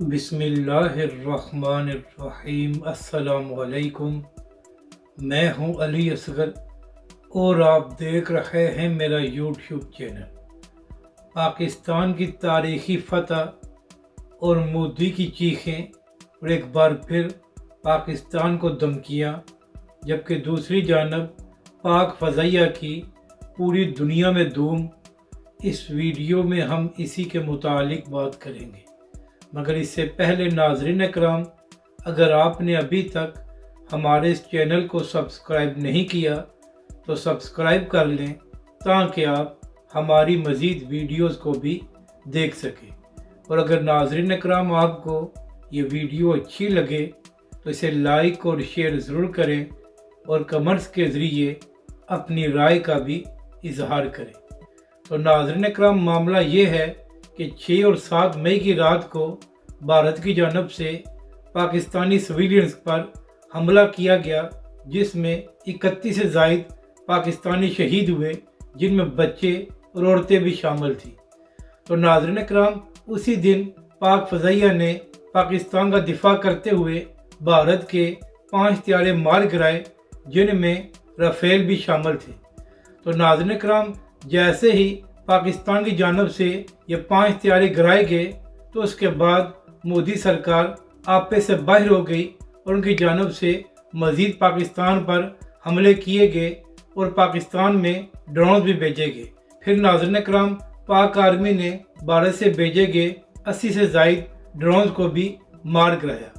بسم اللہ الرحمن الرحیم۔ السلام علیکم۔ میں ہوں علی اصغر اور آپ دیکھ رہے ہیں میرا یوٹیوب چینل۔ پاکستان کی تاریخی فتح اور مودی کی چیخیں اور ایک بار پھر پاکستان کو دھمکیاں، جبکہ دوسری جانب پاک فضائیہ کی پوری دنیا میں دھوم۔ اس ویڈیو میں ہم اسی کے متعلق بات کریں گے، مگر اس سے پہلے ناظرین اکرام، اگر آپ نے ابھی تک ہمارے اس چینل کو سبسکرائب نہیں کیا تو سبسکرائب کر لیں تاکہ آپ ہماری مزید ویڈیوز کو بھی دیکھ سکیں۔ اور اگر ناظرین اکرام آپ کو یہ ویڈیو اچھی لگے تو اسے لائک اور شیئر ضرور کریں اور کمنٹس کے ذریعے اپنی رائے کا بھی اظہار کریں۔ تو ناظرین اکرام، معاملہ یہ ہے کہ 6 اور 7 مئی کی رات کو بھارت کی جانب سے پاکستانی سویلینز پر حملہ کیا گیا، جس میں 31 سے زائد پاکستانی شہید ہوئے، جن میں بچے اور عورتیں بھی شامل تھیں۔ تو ناظرین اکرام، اسی دن پاک فضائیہ نے پاکستان کا دفاع کرتے ہوئے بھارت کے 5 طیارے مار گرائے، جن میں رافیل بھی شامل تھے۔ تو ناظرین اکرام، جیسے ہی پاکستان کی جانب سے یہ 5 طیارے گرائے گئے تو اس کے بعد مودی سرکار آپے سے باہر ہو گئی اور ان کی جانب سے مزید پاکستان پر حملے کیے گئے اور پاکستان میں ڈرونز بھی بھیجے گئے۔ پھر ناظرین اکرام، پاک آرمی نے بھارت سے بھیجے گئے 80 سے زائد ڈرونز کو بھی مار گرایا۔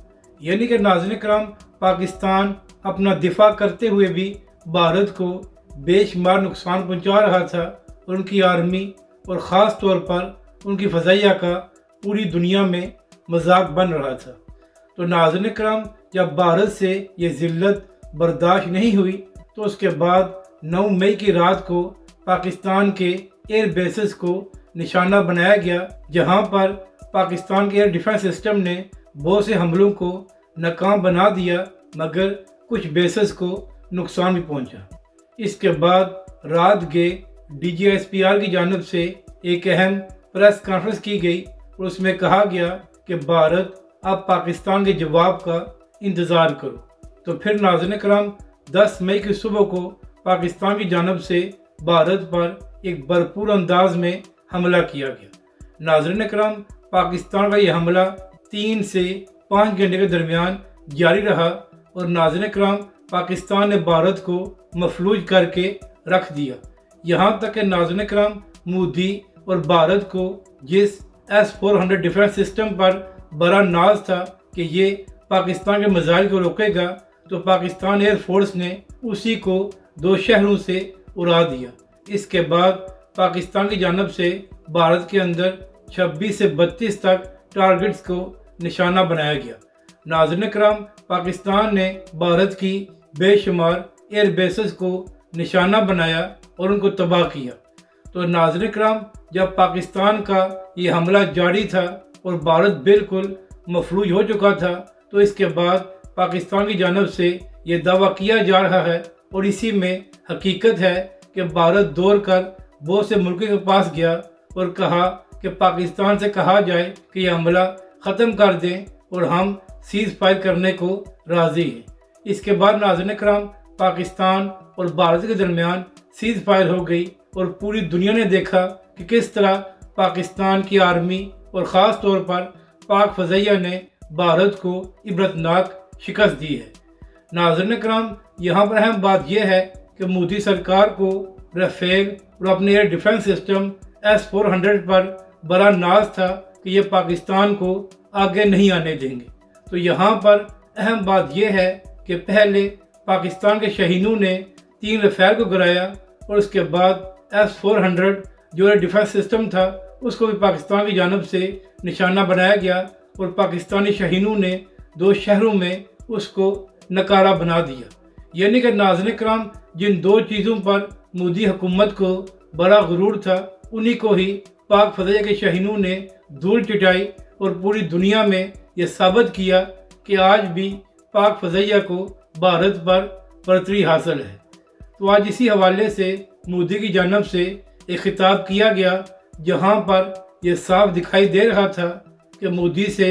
یعنی کہ ناظرین اکرام، پاکستان اپنا دفاع کرتے ہوئے بھی بھارت کو بے شمار نقصان پہنچا رہا تھا اور ان کی آرمی اور خاص طور پر ان کی فضائیہ کا پوری دنیا میں مذاق بن رہا تھا۔ تو ناظرین اکرام، جب بھارت سے یہ ذلت برداشت نہیں ہوئی تو اس کے بعد 9 مئی کی رات کو پاکستان کے ایئر بیسز کو نشانہ بنایا گیا، جہاں پر پاکستان کے ایئر ڈیفنس سسٹم نے بہت سے حملوں کو ناکام بنا دیا، مگر کچھ بیسز کو نقصان بھی پہنچا۔ اس کے بعد رات گئے DGSPR کی جانب سے ایک اہم پریس کانفرنس کی گئی اور اس میں کہا گیا کہ بھارت اب پاکستان کے جواب کا انتظار کرو۔ تو پھر ناظرین کرام، 10 مئی کی صبح کو پاکستان کی جانب سے بھارت پر ایک بھرپور انداز میں حملہ کیا گیا۔ ناظرین کرام، پاکستان کا یہ حملہ 3 سے 5 گھنٹے کے درمیان جاری رہا اور ناظرین کرام، پاکستان نے بھارت کو مفلوج کر کے رکھ دیا۔ یہاں تک کہ ناظرین کرام، مودی اور بھارت کو جس S-400 ڈیفنس سسٹم پر بڑا ناز تھا کہ یہ پاکستان کے میزائل کو روکے گا، تو پاکستان ایئر فورس نے اسی کو 2 شہروں سے اڑا دیا۔ اس کے بعد پاکستان کی جانب سے بھارت کے اندر 26 سے 32 تک ٹارگٹس کو نشانہ بنایا گیا۔ ناظرین کرام، پاکستان نے بھارت کی بے شمار ایئر بیسز کو نشانہ بنایا اور ان کو تباہ کیا۔ تو ناظرین کرام، جب پاکستان کا یہ حملہ جاری تھا اور بھارت بالکل مفلوج ہو چکا تھا، تو اس کے بعد پاکستان کی جانب سے یہ دعویٰ کیا جا رہا ہے اور اسی میں حقیقت ہے کہ بھارت دوڑ کر بہت سے ملکوں کے پاس گیا اور کہا کہ پاکستان سے کہا جائے کہ یہ حملہ ختم کر دیں اور ہم سیز فائر کرنے کو راضی ہیں۔ اس کے بعد ناظرین کرام، پاکستان اور بھارت کے درمیان سیز فائر ہو گئی اور پوری دنیا نے دیکھا کہ کس طرح پاکستان کی آرمی اور خاص طور پر پاک فضائیہ نے بھارت کو عبرتناک شکست دی ہے۔ ناظرین کرام، یہاں پر اہم بات یہ ہے کہ مودی سرکار کو رافیل اور اپنے ایئر ڈیفنس سسٹم S-400 پر بڑا ناز تھا کہ یہ پاکستان کو آگے نہیں آنے دیں گے۔ تو یہاں پر اہم بات یہ ہے کہ پہلے پاکستان کے شاہینوں نے 3 رافیل کو گرایا اور اس کے بعد S-400 جو ایئر ڈیفنس سسٹم تھا اس کو بھی پاکستان کی جانب سے نشانہ بنایا گیا اور پاکستانی شاہینوں نے 2 شہروں میں اس کو نکارہ بنا دیا۔ یعنی کہ ناظرین کرام، جن 2 چیزوں پر مودی حکومت کو بڑا غرور تھا، انہی کو ہی پاک فضائیہ کے شاہینوں نے دھول چٹائی اور پوری دنیا میں یہ ثابت کیا کہ آج بھی پاک فضائیہ کو بھارت پر برتری حاصل ہے۔ تو آج اسی حوالے سے مودی کی جانب سے ایک خطاب کیا گیا، جہاں پر یہ صاف دکھائی دے رہا تھا کہ مودی سے